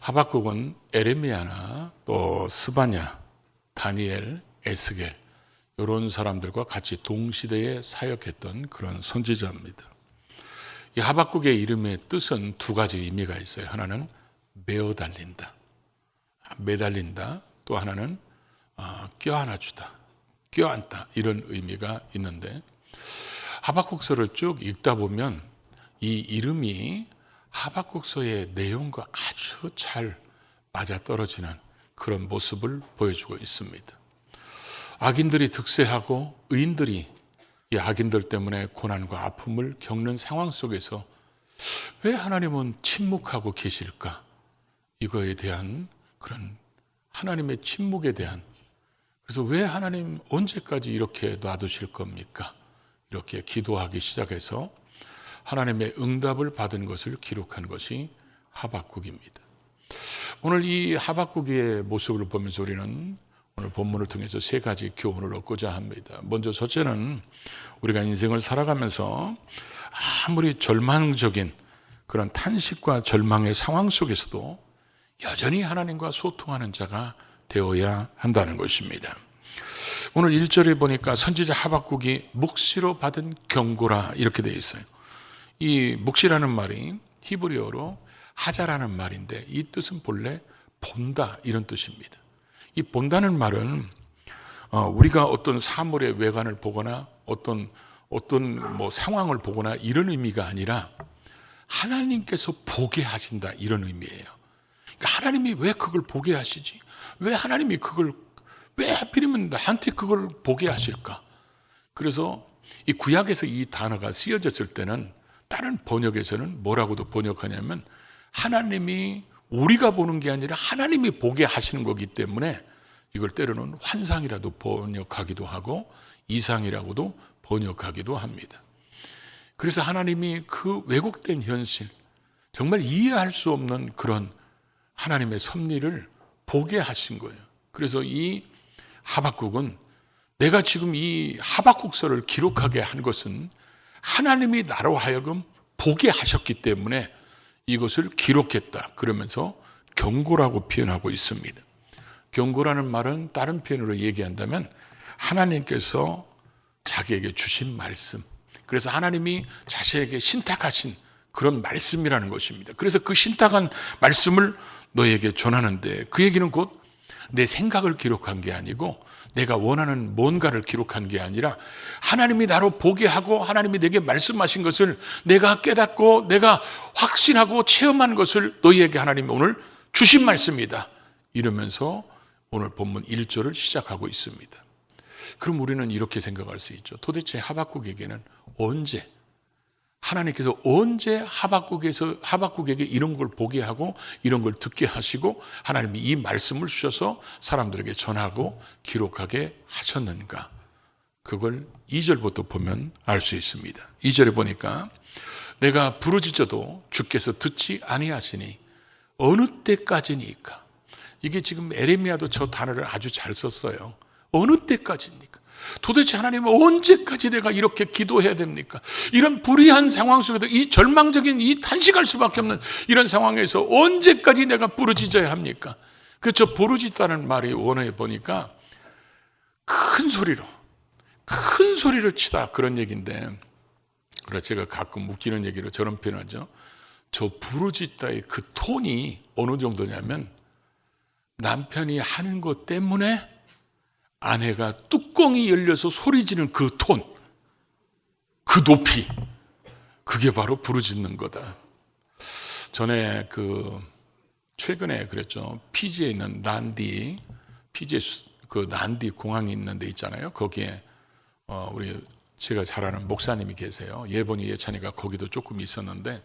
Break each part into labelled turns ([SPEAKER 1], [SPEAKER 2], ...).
[SPEAKER 1] 하박국은 에레미야나 또 스바냐, 다니엘, 에스겔 이런 사람들과 같이 동시대에 사역했던 그런 선지자입니다. 이 하박국의 이름의 뜻은 두 가지 의미가 있어요. 하나는 매어 달린다, 매달린다. 또 하나는 껴안아주다, 껴안다, 이런 의미가 있는데, 하박국서를 쭉 읽다 보면 이 이름이 하박국서의 내용과 아주 잘 맞아떨어지는 그런 모습을 보여주고 있습니다. 악인들이 득세하고 의인들이 이 악인들 때문에 고난과 아픔을 겪는 상황 속에서 왜 하나님은 침묵하고 계실까? 이거에 대한 그런 하나님의 침묵에 대한, 그래서 왜 하나님 언제까지 이렇게 놔두실 겁니까? 이렇게 기도하기 시작해서 하나님의 응답을 받은 것을 기록한 것이 하박국입니다. 오늘 이 하박국의 모습을 보면서 우리는 오늘 본문을 통해서 세 가지 교훈을 얻고자 합니다. 먼저 첫째는 우리가 인생을 살아가면서 아무리 절망적인 그런 탄식과 절망의 상황 속에서도 여전히 하나님과 소통하는 자가 되어야 한다는 것입니다. 오늘 1절에 보니까 선지자 하박국이 묵시로 받은 경고라 이렇게 되어 있어요. 이 묵시라는 말이 히브리어로 하자라는 말인데 이 뜻은 본래 본다 이런 뜻입니다. 이 본다는 말은 우리가 어떤 사물의 외관을 보거나 어떤 뭐 상황을 보거나 이런 의미가 아니라 하나님께서 보게 하신다 이런 의미예요. 그러니까 하나님이 왜 그걸 보게 하시지? 왜 하나님이 그걸 왜 하필이면 나한테 그걸 보게 하실까? 그래서 이 구약에서 이 단어가 쓰여졌을 때는 다른 번역에서는 뭐라고도 번역하냐면 하나님이 우리가 보는 게 아니라 하나님이 보게 하시는 거기 때문에 이걸 때로는 환상이라도 번역하기도 하고 이상이라고도 번역하기도 합니다. 그래서 하나님이 그 왜곡된 현실, 정말 이해할 수 없는 그런 하나님의 섭리를 보게 하신 거예요. 그래서 이 하박국은 내가 지금 이 하박국서를 기록하게 한 것은 하나님이 나로 하여금 보게 하셨기 때문에 이것을 기록했다. 그러면서 경고라고 표현하고 있습니다. 경고라는 말은 다른 표현으로 얘기한다면 하나님께서 자기에게 주신 말씀, 그래서 하나님이 자신에게 신탁하신 그런 말씀이라는 것입니다. 그래서 그 신탁한 말씀을 너에게 전하는데 그 얘기는 곧 내 생각을 기록한 게 아니고 내가 원하는 뭔가를 기록한 게 아니라 하나님이 나로 보게 하고 하나님이 내게 말씀하신 것을 내가 깨닫고 내가 확신하고 체험한 것을 너희에게 하나님이 오늘 주신 말씀이다. 이러면서 오늘 본문 1절을 시작하고 있습니다. 그럼 우리는 이렇게 생각할 수 있죠. 도대체 하박국에게는 언제 하나님께서 언제 하박국에게 이런 걸 보게 하고 이런 걸 듣게 하시고 하나님이 이 말씀을 주셔서 사람들에게 전하고 기록하게 하셨는가? 그걸 2절부터 보면 알 수 있습니다. 2절에 보니까 내가 부르짖어도 주께서 듣지 아니하시니 어느 때까지니까? 이게 지금 에레미야도 저 단어를 아주 잘 썼어요. 어느 때까지입니까? 도대체 하나님은 언제까지 내가 이렇게 기도해야 됩니까? 이런 불의한 상황 속에도 이 절망적인 이 탄식할 수밖에 없는 이런 상황에서 언제까지 내가 부르짖어야 합니까? 그저 부르짖다는 말이 원어에 보니까 큰 소리로 치다 그런 얘기인데, 그래서 제가 가끔 웃기는 얘기로 저런 표현하죠. 저 부르짖다의 그 톤이 어느 정도냐면 남편이 하는 것 때문에 아내가 뚜껑이 열려서 소리 지르는 그 톤, 그 높이, 그게 바로 부르짖는 거다. 전에 최근에 그랬죠. 피지에 있는 피지에 그 난디 공항이 있는 데 있잖아요. 거기에 제가 잘 아는 목사님이 계세요. 예본이 예찬이가 거기도 조금 있었는데,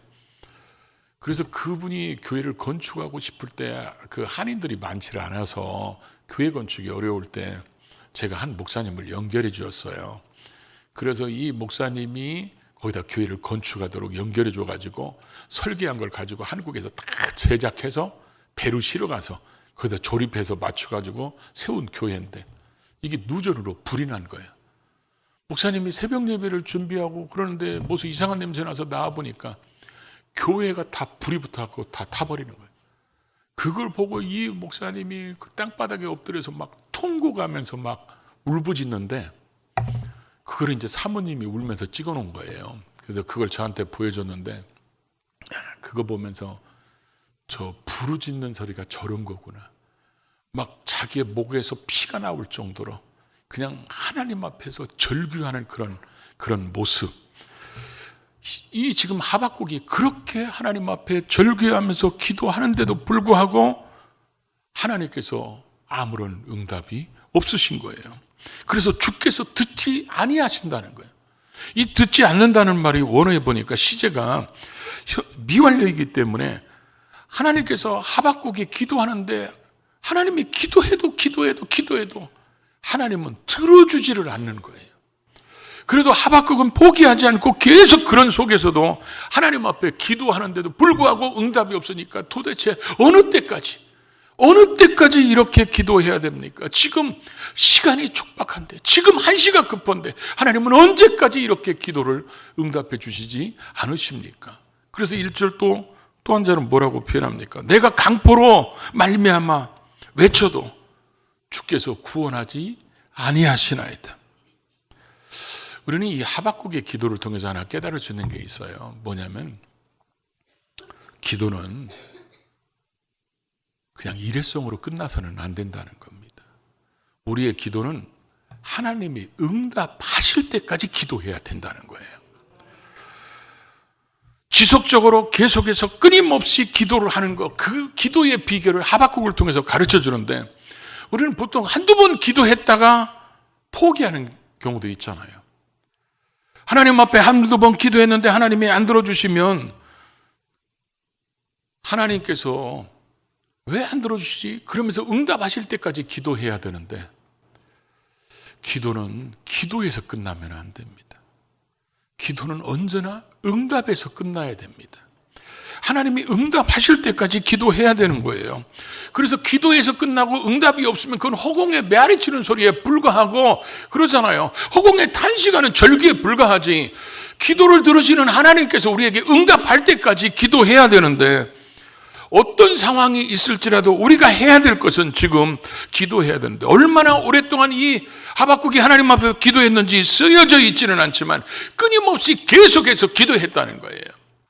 [SPEAKER 1] 그래서 그분이 교회를 건축하고 싶을 때 그 한인들이 많지 않아서 교회 건축이 어려울 때 제가 한 목사님을 연결해 주었어요. 그래서 이 목사님이 거기다 교회를 건축하도록 연결해 줘가지고 설계한 걸 가지고 한국에서 다 제작해서 배로 실어가서 거기다 조립해서 맞춰가지고 세운 교회인데 이게 누전으로 불이 난 거예요. 목사님이 새벽 예배를 준비하고 그러는데 무슨 이상한 냄새 나서 나와보니까 교회가 다 불이 붙어갖고 다 타버리는 거예요. 그걸 보고 이 목사님이 그 땅바닥에 엎드려서 막 통곡하면서 막 울부짖는데, 그걸 이제 사모님이 울면서 찍어 놓은 거예요. 그래서 그걸 저한테 보여줬는데, 그거 보면서 저 부르짖는 소리가 저런 거구나. 막 자기의 목에서 피가 나올 정도로 그냥 하나님 앞에서 절규하는 그런 모습. 이 지금 하박국이 그렇게 하나님 앞에 절규하면서 기도하는데도 불구하고 하나님께서 아무런 응답이 없으신 거예요. 그래서 주께서 듣지 아니하신다는 거예요. 이 듣지 않는다는 말이 원어에 보니까 시제가 미완료이기 때문에 하나님께서 하박국이 기도하는데 하나님이 기도해도 하나님은 들어주지를 않는 거예요. 그래도 하박국은 포기하지 않고 계속 그런 속에서도 하나님 앞에 기도하는데도 불구하고 응답이 없으니까 도대체 어느 때까지 이렇게 기도해야 됩니까? 지금 시간이 촉박한데, 지금 한시가 급한데 하나님은 언제까지 이렇게 기도를 응답해 주시지 않으십니까? 그래서 1절 또 한 자는 뭐라고 표현합니까? 내가 강포로 말미암아 외쳐도 주께서 구원하지 아니하시나이다. 우리는 이 하박국의 기도를 통해서 하나 깨달을 수 있는 게 있어요. 뭐냐면 기도는 그냥 일회성으로 끝나서는 안 된다는 겁니다. 우리의 기도는 하나님이 응답하실 때까지 기도해야 된다는 거예요. 지속적으로 계속해서 끊임없이 기도를 하는 것, 그 기도의 비결을 하박국을 통해서 가르쳐 주는데, 우리는 보통 한두 번 기도했다가 포기하는 경우도 있잖아요. 하나님 앞에 한두 번 기도했는데 하나님이 안 들어주시면 하나님께서 왜 안 들어주시지? 그러면서 응답하실 때까지 기도해야 되는데, 기도는 기도에서 끝나면 안 됩니다. 기도는 언제나 응답에서 끝나야 됩니다. 하나님이 응답하실 때까지 기도해야 되는 거예요. 그래서 기도에서 끝나고 응답이 없으면 그건 허공에 메아리 치는 소리에 불과하고 그러잖아요. 허공에 탄식하는 절기에 불과하지. 기도를 들으시는 하나님께서 우리에게 응답할 때까지 기도해야 되는데, 어떤 상황이 있을지라도 우리가 해야 될 것은 지금 기도해야 되는데, 얼마나 오랫동안 이 하박국이 하나님 앞에 기도했는지 쓰여져 있지는 않지만 끊임없이 계속해서 기도했다는 거예요.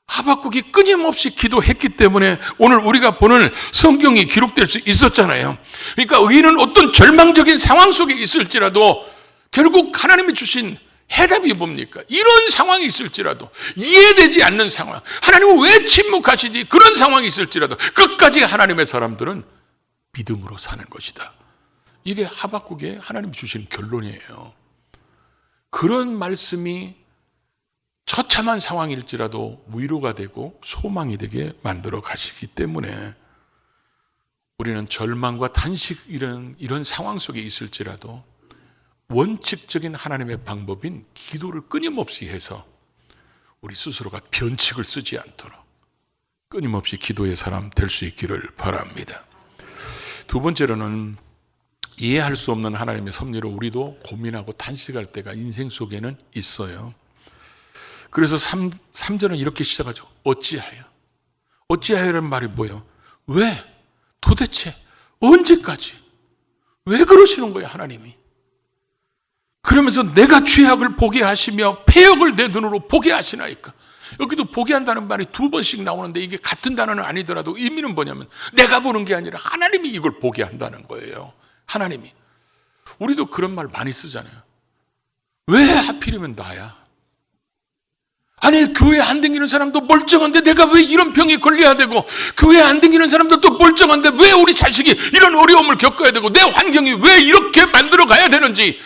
[SPEAKER 1] 하박국이 끊임없이 기도했기 때문에 오늘 우리가 보는 성경이 기록될 수 있었잖아요. 그러니까 의인은 어떤 절망적인 상황 속에 있을지라도 결국 하나님이 주신 해답이 뭡니까? 이런 상황이 있을지라도, 이해되지 않는 상황, 하나님은 왜 침묵하시지? 그런 상황이 있을지라도 끝까지 하나님의 사람들은 믿음으로 사는 것이다. 이게 하박국에 하나님이 주신 결론이에요. 그런 말씀이 처참한 상황일지라도 위로가 되고 소망이 되게 만들어 가시기 때문에 우리는 절망과 탄식 이런 상황 속에 있을지라도 원칙적인 하나님의 방법인 기도를 끊임없이 해서 우리 스스로가 변칙을 쓰지 않도록 끊임없이 기도의 사람 될 수 있기를 바랍니다. 두 번째로는 이해할 수 없는 하나님의 섭리로 우리도 고민하고 탄식할 때가 인생 속에는 있어요. 그래서 3절은 이렇게 시작하죠. 어찌하여? 어찌하여라는 말이 뭐예요? 왜? 도대체 언제까지? 왜 그러시는 거예요, 하나님이? 그러면서 내가 죄악을 보게 하시며 패역을 내 눈으로 보게 하시나이까? 여기도 보게 한다는 말이 두 번씩 나오는데 이게 같은 단어는 아니더라도 의미는 뭐냐면 내가 보는 게 아니라 하나님이 이걸 보게 한다는 거예요. 하나님이. 우리도 그런 말 많이 쓰잖아요. 왜 하필이면 나야? 아니, 교회 안 다니는 사람도 멀쩡한데 내가 왜 이런 병에 걸려야 되고, 교회 안 다니는 사람들도 멀쩡한데 왜 우리 자식이 이런 어려움을 겪어야 되고, 내 환경이 왜 이렇게 만들어 가야 되는지,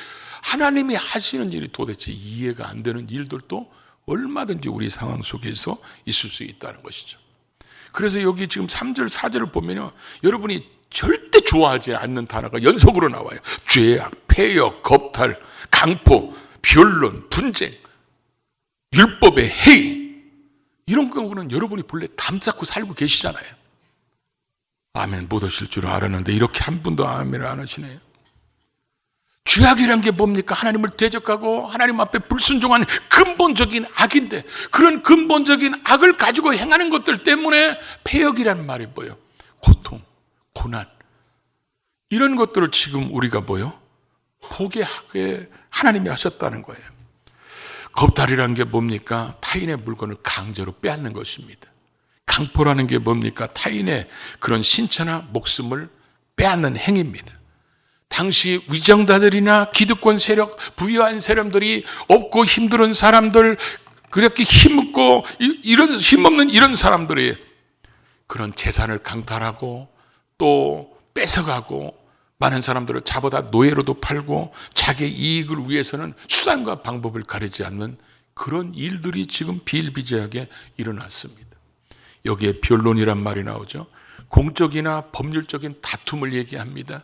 [SPEAKER 1] 하나님이 하시는 일이 도대체 이해가 안 되는 일들도 얼마든지 우리 상황 속에서 있을 수 있다는 것이죠. 그래서 여기 지금 3절, 4절을 보면요, 여러분이 절대 좋아하지 않는 단어가 연속으로 나와요. 죄악, 패역, 겁탈, 강포, 변론, 분쟁, 율법의 해이, 이런 경우는 여러분이 본래 담쌓고 살고 계시잖아요. 아멘 못 하실 줄 알았는데 이렇게 한 분도 아멘을 안 하시네요. 죄악이란 게 뭡니까? 하나님을 대적하고 하나님 앞에 불순종한 근본적인 악인데, 그런 근본적인 악을 가지고 행하는 것들 때문에 패역이라는 말이 뭐예요? 고통, 고난, 이런 것들을 지금 우리가 보게 하게 하나님이 하셨다는 거예요. 겁탈이라는 게 뭡니까? 타인의 물건을 강제로 빼앗는 것입니다. 강포라는 게 뭡니까? 타인의 그런 신체나 목숨을 빼앗는 행위입니다. 당시 위정자들이나 기득권 세력, 부유한 세력들이 없고 힘든 사람들, 그렇게 힘없고 힘없는 이런 사람들이 그런 재산을 강탈하고 또 뺏어가고 많은 사람들을 잡아다 노예로도 팔고 자기의 이익을 위해서는 수단과 방법을 가리지 않는 그런 일들이 지금 비일비재하게 일어났습니다. 여기에 변론이란 말이 나오죠. 공적이나 법률적인 다툼을 얘기합니다.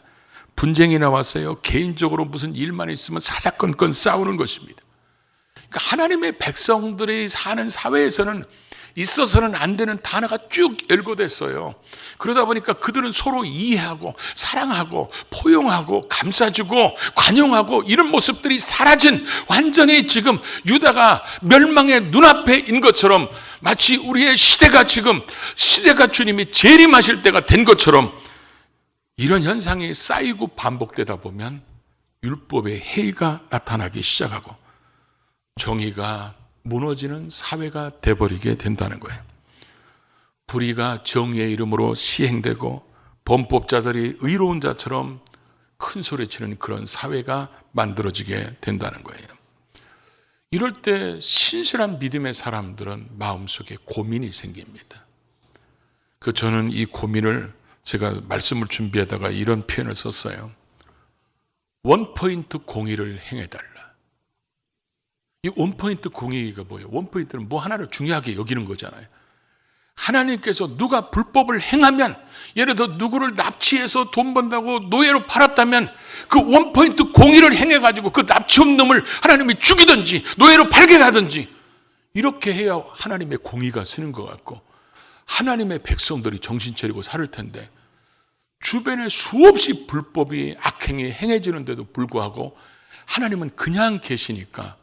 [SPEAKER 1] 분쟁이 나왔어요. 개인적으로 무슨 일만 있으면 사사건건 싸우는 것입니다. 그러니까 하나님의 백성들이 사는 사회에서는 있어서는 안 되는 단어가 쭉 열거됐어요. 그러다 보니까 그들은 서로 이해하고 사랑하고 포용하고 감싸주고 관용하고 이런 모습들이 사라진, 완전히 지금 유다가 멸망의 눈앞에 있는 것처럼, 마치 우리의 시대가 주님이 재림하실 때가 된 것처럼 이런 현상이 쌓이고 반복되다 보면 율법의 해이가 나타나기 시작하고 정의가 무너지는 사회가 돼버리게 된다는 거예요. 불의가 정의의 이름으로 시행되고 범법자들이 의로운 자처럼 큰 소리치는 그런 사회가 만들어지게 된다는 거예요. 이럴 때 신실한 믿음의 사람들은 마음속에 고민이 생깁니다. 저는 이 고민을 제가 말씀을 준비하다가 이런 표현을 썼어요. 원포인트 공의를 행해달라. 이 원포인트 공의가 뭐예요? 원포인트는 뭐 하나를 중요하게 여기는 거잖아요. 하나님께서 누가 불법을 행하면, 예를 들어 누구를 납치해서 돈 번다고 노예로 팔았다면 그 원포인트 공의를 행해가지고 그 납치 온 놈을 하나님이 죽이든지 노예로 팔게 하든지 이렇게 해야 하나님의 공의가 쓰는 것 같고, 하나님의 백성들이 정신 차리고 살 텐데 주변에 수없이 불법이 악행이 행해지는데도 불구하고 하나님은 그냥 계시니까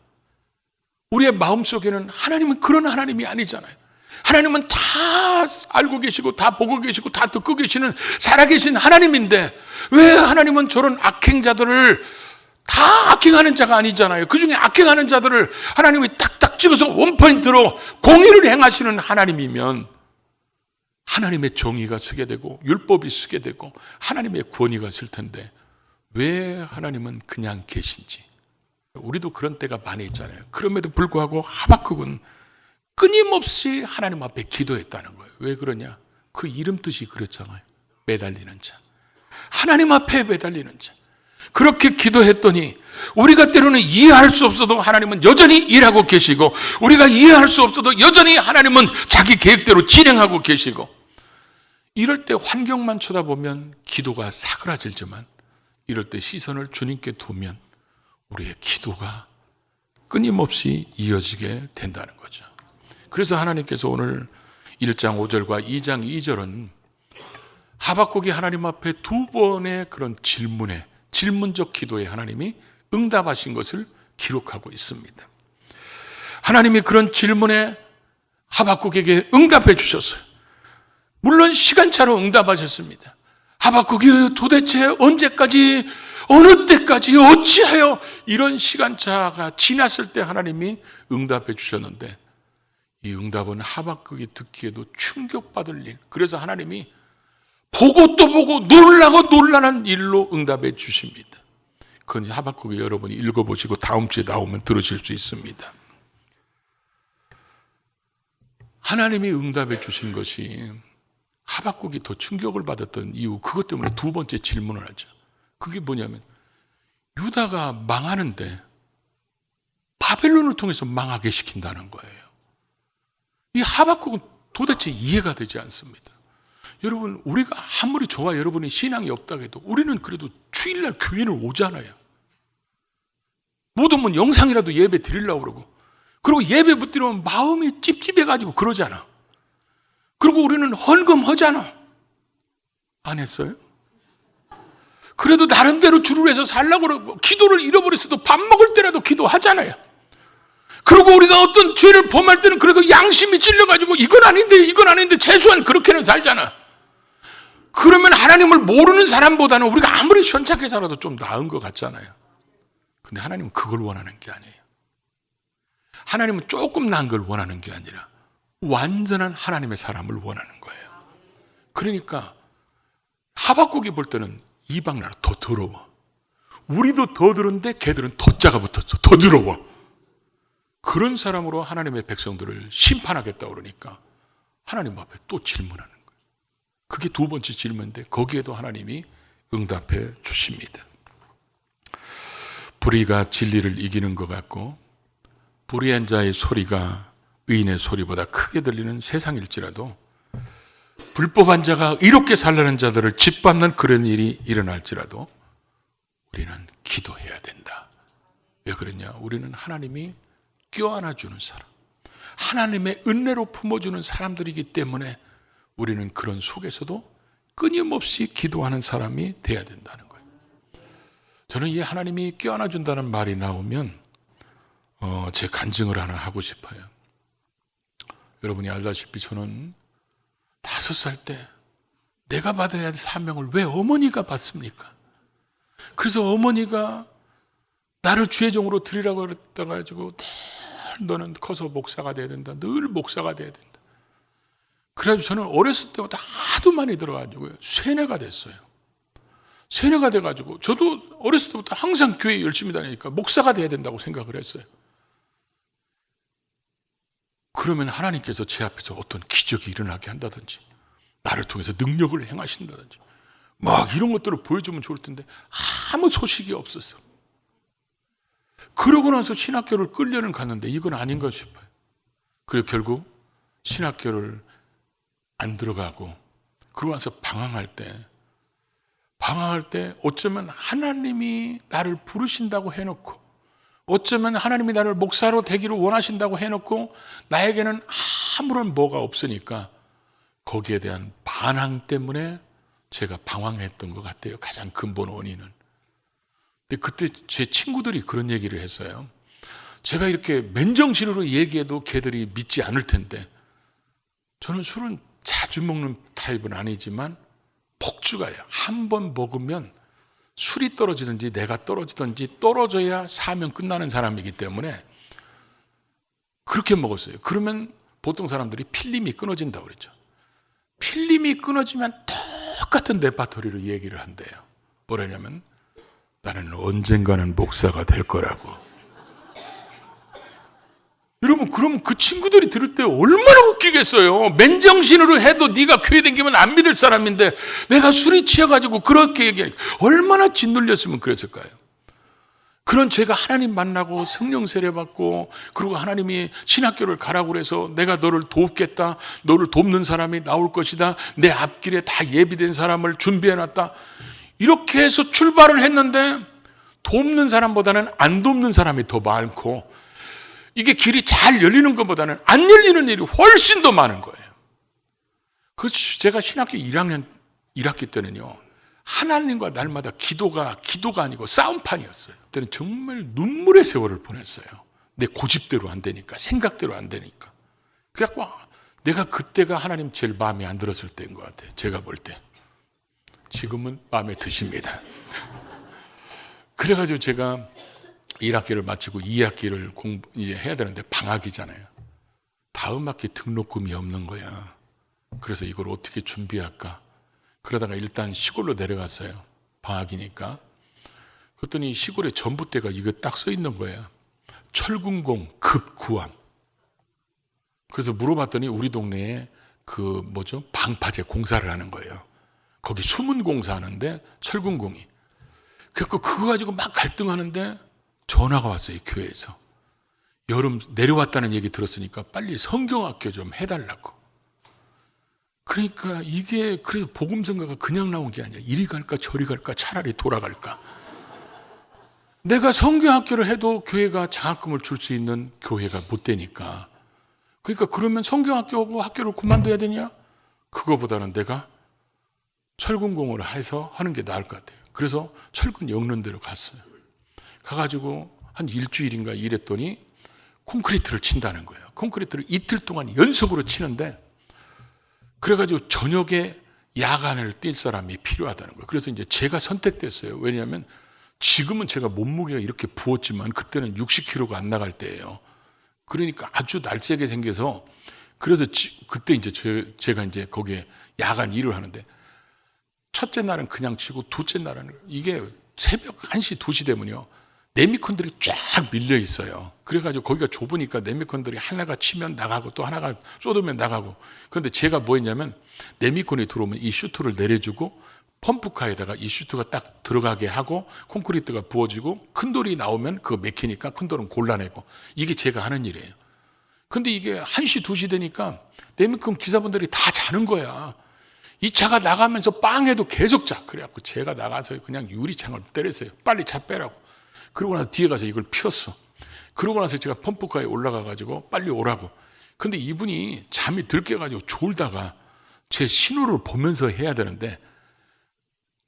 [SPEAKER 1] 우리의 마음속에는 하나님은 그런 하나님이 아니잖아요. 하나님은 다 알고 계시고 다 보고 계시고 다 듣고 계시는 살아계신 하나님인데 왜 하나님은 저런 악행자들을, 다 악행하는 자가 아니잖아요. 그중에 악행하는 자들을 하나님이 딱딱 찍어서 원포인트로 공의를 행하시는 하나님이면 하나님의 정의가 쓰게 되고 율법이 쓰게 되고 하나님의 권위가 쓸 텐데 왜 하나님은 그냥 계신지. 우리도 그런 때가 많이 있잖아요. 그럼에도 불구하고 하박국은 끊임없이 하나님 앞에 기도했다는 거예요. 왜 그러냐? 그 이름 뜻이 그렇잖아요. 매달리는 자. 하나님 앞에 매달리는 자. 그렇게 기도했더니 우리가 때로는 이해할 수 없어도 하나님은 여전히 일하고 계시고, 우리가 이해할 수 없어도 여전히 하나님은 자기 계획대로 진행하고 계시고, 이럴 때 환경만 쳐다보면 기도가 사그라질지만 이럴 때 시선을 주님께 두면 우리의 기도가 끊임없이 이어지게 된다는 거죠. 그래서 하나님께서 오늘 1장 5절과 2장 2절은 하박국이 하나님 앞에 두 번의 그런 질문적 기도에 하나님이 응답하신 것을 기록하고 있습니다. 하나님이 그런 질문에 하박국에게 응답해 주셨어요. 물론 시간차로 응답하셨습니다. 하박국이 도대체 언제까지, 어느 때까지, 어찌하여 이런 시간차가 지났을 때 하나님이 응답해 주셨는데, 이 응답은 하박국이 듣기에도 충격받을 일, 그래서 하나님이 보고 또 보고 놀라고 놀라는 일로 응답해 주십니다. 그건 하박국이 여러분이 읽어보시고 다음 주에 나오면 들으실 수 있습니다. 하나님이 응답해 주신 것이 하박국이 더 충격을 받았던 이유, 그것 때문에 두 번째 질문을 하죠. 그게 뭐냐면 유다가 망하는데 바벨론을 통해서 망하게 시킨다는 거예요. 이 하박국은 도대체 이해가 되지 않습니다. 여러분, 우리가 아무리 저와 여러분이 신앙이 없다고 해도 우리는 그래도 주일날 교회를 오잖아요. 못 오면 영상이라도 예배 드리려고 그러고, 그리고 예배 못 드리면 마음이 찝찝해가지고 그러잖아. 그리고 우리는 헌금하잖아. 안 했어요? 그래도 나름대로 주를 위해서 살려고 그러고, 기도를 잃어버렸어도 밥 먹을 때라도 기도하잖아요. 그리고 우리가 어떤 죄를 범할 때는 그래도 양심이 찔려가지고 이건 아닌데 최소한 그렇게는 살잖아. 그러면 하나님을 모르는 사람보다는 우리가 아무리 현찮게 살아도 좀 나은 것 같잖아요. 근데 하나님은 그걸 원하는 게 아니에요. 하나님은 조금 나은 걸 원하는 게 아니라 완전한 하나님의 사람을 원하는 거예요. 그러니까 하박국이 볼 때는 이방 나라 더 더러워. 우리도 더 더러운데 걔들은 더 짜가 붙었어. 더 더러워. 그런 사람으로 하나님의 백성들을 심판하겠다 그러니까 하나님 앞에 또 질문하는 거예요. 그게 두 번째 질문인데 거기에도 하나님이 응답해 주십니다. 불의가 진리를 이기는 것 같고 불의한 자의 소리가 의인의 소리보다 크게 들리는 세상일지라도 불법한 자가 의롭게 살려는 자들을 짓밟는 그런 일이 일어날지라도 우리는 기도해야 된다. 왜 그러냐? 우리는 하나님이 껴안아주는 사람, 하나님의 은혜로 품어주는 사람들이기 때문에 우리는 그런 속에서도 끊임없이 기도하는 사람이 돼야 된다는 거예요. 저는 이 하나님이 껴안아준다는 말이 나오면 제 간증을 하나 하고 싶어요. 여러분이 알다시피 저는 5살 때 내가 받아야 할 사명을 왜 어머니가 받습니까? 그래서 어머니가 나를 주의 종으로 드리라고 그랬다가지고 늘 너는 커서 목사가 돼야 된다. 늘 목사가 돼야 된다. 그래가지고 저는 어렸을 때부터 하도 많이 들어가지고 세뇌가 됐어요. 세뇌가 돼가지고 저도 어렸을 때부터 항상 교회 열심히 다니니까 목사가 돼야 된다고 생각을 했어요. 그러면 하나님께서 제 앞에서 어떤 기적이 일어나게 한다든지 나를 통해서 능력을 행하신다든지 막 이런 것들을 보여주면 좋을 텐데 아무 소식이 없었어. 그러고 나서 신학교를 끌려는 갔는데 이건 아닌가 싶어요. 그리고 결국 신학교를 안 들어가고 그러고 나서 방황할 때 어쩌면 하나님이 나를 부르신다고 해놓고 어쩌면 하나님이 나를 목사로 되기를 원하신다고 해놓고 나에게는 아무런 뭐가 없으니까 거기에 대한 반항 때문에 제가 방황했던 것 같아요. 가장 근본 원인은. 근데 그때 제 친구들이 그런 얘기를 했어요. 제가 이렇게 맨정신으로 얘기해도 걔들이 믿지 않을 텐데 저는 술은 자주 먹는 타입은 아니지만 폭주가요. 한 번 먹으면 술이 떨어지든지 내가 떨어지든지 떨어져야 사명 끝나는 사람이기 때문에 그렇게 먹었어요. 그러면 보통 사람들이 필름이 끊어진다고 그랬죠. 필름이 끊어지면 똑같은 레파토리로 얘기를 한대요. 뭐라냐면 나는 언젠가는 목사가 될 거라고. 여러분 그럼 그 친구들이 들을 때 얼마나 웃기겠어요. 맨정신으로 해도 네가 교회 다니면 안 믿을 사람인데 내가 술이 취해가지고 그렇게 얘기해. 얼마나 짓눌렸으면 그랬을까요. 그런 제가 하나님 만나고 성령 세례받고 그리고 하나님이 신학교를 가라고 그래서 내가 너를 돕겠다. 너를 돕는 사람이 나올 것이다. 내 앞길에 다 예비된 사람을 준비해놨다. 이렇게 해서 출발을 했는데 돕는 사람보다는 안 돕는 사람이 더 많고 이게 길이 잘 열리는 것보다는 안 열리는 일이 훨씬 더 많은 거예요. 그래서 제가 신학교 1학기 때는요. 하나님과 날마다 기도가 아니고 싸움판이었어요. 그때는 정말 눈물의 세월을 보냈어요. 내 고집대로 안 되니까, 생각대로 안 되니까. 그래갖고 내가 그때가 하나님 제일 마음에 안 들었을 때인 것 같아요. 제가 볼 때. 지금은 마음에 드십니다. 그래가지고 제가 1학기를 마치고 2학기를 이제 해야 되는데 방학이잖아요. 다음 학기 등록금이 없는 거야. 그래서 이걸 어떻게 준비할까? 그러다가 일단 시골로 내려갔어요. 방학이니까. 그랬더니 시골에 전봇대가 이거 딱 써 있는 거예요. 철군공 급구함. 그래서 물어봤더니 우리 동네에 방파제 공사를 하는 거예요. 거기 수문 공사하는데 철군공이. 그래서 그거 가지고 막 갈등하는데 전화가 왔어요. 교회에서. 여름 내려왔다는 얘기 들었으니까 빨리 성경학교 좀 해달라고. 그러니까 이게 그래서 복음성가가 그냥 나온 게 아니야. 이리 갈까 저리 갈까 차라리 돌아갈까. 내가 성경학교를 해도 교회가 장학금을 줄 수 있는 교회가 못 되니까. 그러니까 그러면 성경학교하고 학교를 그만둬야 되냐? 그거보다는 내가 철군공을 해서 하는 게 나을 것 같아요. 그래서 철군 영런대로 갔어요. 가가지고 한 일주일인가 일했더니 콘크리트를 친다는 거예요. 콘크리트를 이틀 동안 연속으로 치는데 그래가지고 저녁에 야간을 뛸 사람이 필요하다는 거예요. 그래서 이제 제가 선택됐어요. 왜냐하면 지금은 제가 몸무게가 이렇게 부었지만 그때는 60kg가 안 나갈 때예요. 그러니까 아주 날쌔게 생겨서 그래서 그때 이제 제가 이제 거기에 야간 일을 하는데 첫째 날은 그냥 치고 둘째 날은 이게 새벽 1시, 2시 되면요. 네미콘들이 쫙 밀려 있어요. 그래가지고 거기가 좁으니까 네미콘들이 하나가 치면 나가고 또 하나가 쏟으면 나가고. 그런데 제가 뭐 했냐면 네미콘이 들어오면 이 슈트를 내려주고 펌프카에다가 이 슈트가 딱 들어가게 하고 콘크리트가 부어지고 큰 돌이 나오면 그거 맥히니까 큰 돌은 골라내고. 이게 제가 하는 일이에요. 근데 이게 1시, 2시 되니까 네미콘 기사분들이 다 자는 거야. 이 차가 나가면서 빵 해도 계속 자. 그래갖고 제가 나가서 그냥 유리창을 때렸어요. 빨리 차 빼라고. 그러고 나서 뒤에 가서 이걸 피웠어. 그러고 나서 제가 펌프카에 올라가가지고 빨리 오라고. 근데 이분이 잠이 들깨가지고 졸다가 제 신호를 보면서 해야 되는데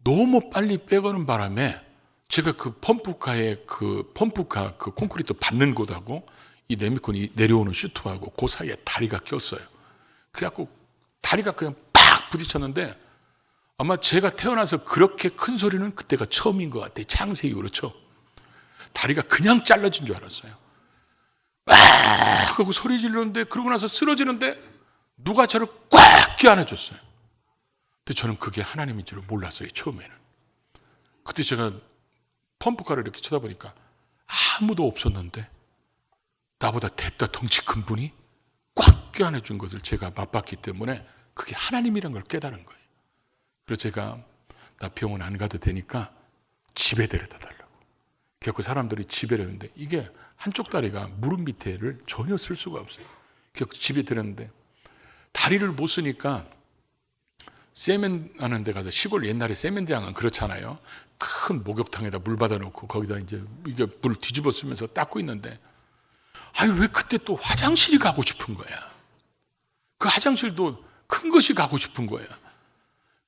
[SPEAKER 1] 너무 빨리 빼가는 바람에 제가 그 펌프카에 그 콘크리트 받는 곳하고 이 네미콘이 내려오는 슈트하고 그 사이에 다리가 꼈어요. 그래갖고 다리가 그냥 팍 부딪혔는데 아마 제가 태어나서 그렇게 큰 소리는 그때가 처음인 것 같아요. 창세 이후로 처음. 다리가 그냥 잘라진 줄 알았어요. 와! 하고 소리 지르는데 그러고 나서 쓰러지는데 누가 저를 꽉 껴안아줬어요. 근데 저는 그게 하나님인 줄 몰랐어요. 처음에는. 그때 제가 펌프카를 이렇게 쳐다보니까 아무도 없었는데 나보다 대따 덩치 큰 분이 꽉 껴안아준 것을 제가 맛봤기 때문에 그게 하나님이란 걸 깨달은 거예요. 그래서 제가 나 병원 안 가도 되니까 집에 데려다 달라고. 그래서 사람들이 집에 데렸는데 이게 한쪽 다리가 무릎 밑에를 전혀 쓸 수가 없어요. 그래서 집에 데렸는데 다리를 못 쓰니까 세면 하는 데 가서 시골 옛날에 세면대장은 그렇잖아요. 큰 목욕탕에다 물 받아놓고 거기다 이제 이게 물 뒤집어 쓰면서 닦고 있는데 아니 왜 그때 또 화장실이 가고 싶은 거야. 그 화장실도 큰 것이 가고 싶은 거야.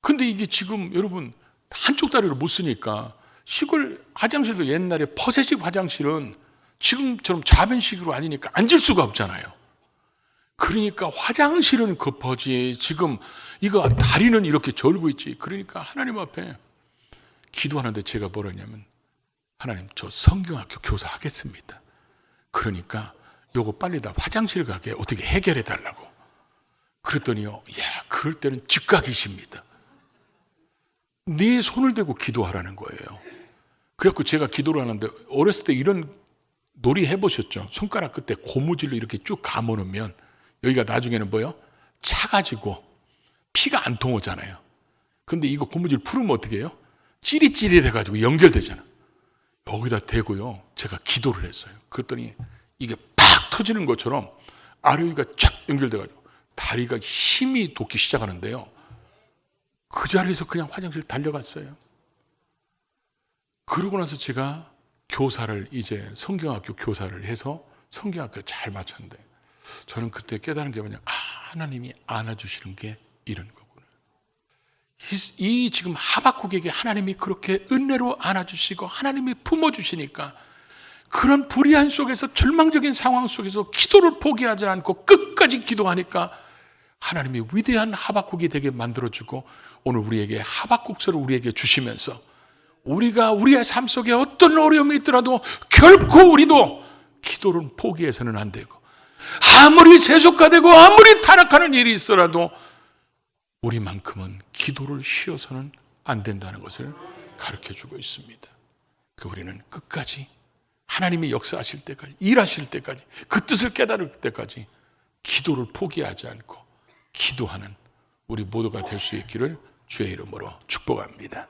[SPEAKER 1] 근데 이게 지금 여러분 한쪽 다리를 못 쓰니까 시골 화장실도 옛날에 퍼세식 화장실은 지금처럼 좌변식으로 아니니까 앉을 수가 없잖아요. 그러니까 화장실은 급하지 지금 이거 다리는 이렇게 절고 있지. 그러니까 하나님 앞에 기도하는데 제가 뭐라 했냐면 하나님 저 성경학교 교사 하겠습니다. 그러니까 요거 빨리 다 화장실 가게 어떻게 해결해 달라고. 그랬더니요. 야 그럴 때는 즉각이십니다. 네 손을 대고 기도하라는 거예요. 그래갖고 제가 기도를 하는데 어렸을 때 이런 놀이 해보셨죠? 손가락 끝에 고무줄로 이렇게 쭉 감아놓으면 여기가 나중에는 뭐요? 차가지고 피가 안 통하잖아요. 근데 이거 고무줄 풀으면 어떻게 해요? 찌릿찌릿해가지고 연결되잖아. 여기다 대고요. 제가 기도를 했어요. 그랬더니 이게 팍 터지는 것처럼 아래 위가 쫙 연결돼가지고 다리가 힘이 돋기 시작하는데요. 그 자리에서 그냥 화장실 달려갔어요. 그러고 나서 제가 교사를 이제 성경학교 교사를 해서 성경학교 잘 마쳤는데 저는 그때 깨달은 게 뭐냐. 하나님이 안아주시는 게 이런 거구나. 이 지금 하박국에게 하나님이 그렇게 은혜로 안아주시고 하나님이 품어주시니까 그런 불의한 속에서 절망적인 상황 속에서 기도를 포기하지 않고 끝까지 기도하니까 하나님이 위대한 하박국이 되게 만들어주고 오늘 우리에게 하박국서를 우리에게 주시면서 우리가 우리의 삶 속에 어떤 어려움이 있더라도 결코 우리도 기도를 포기해서는 안 되고 아무리 세속화되고 아무리 타락하는 일이 있어라도 우리만큼은 기도를 쉬어서는 안 된다는 것을 가르쳐주고 있습니다. 그 우리는 끝까지 하나님이 역사하실 때까지 일하실 때까지 그 뜻을 깨달을 때까지 기도를 포기하지 않고 기도하는 우리 모두가 될 수 있기를 주의 이름으로 축복합니다.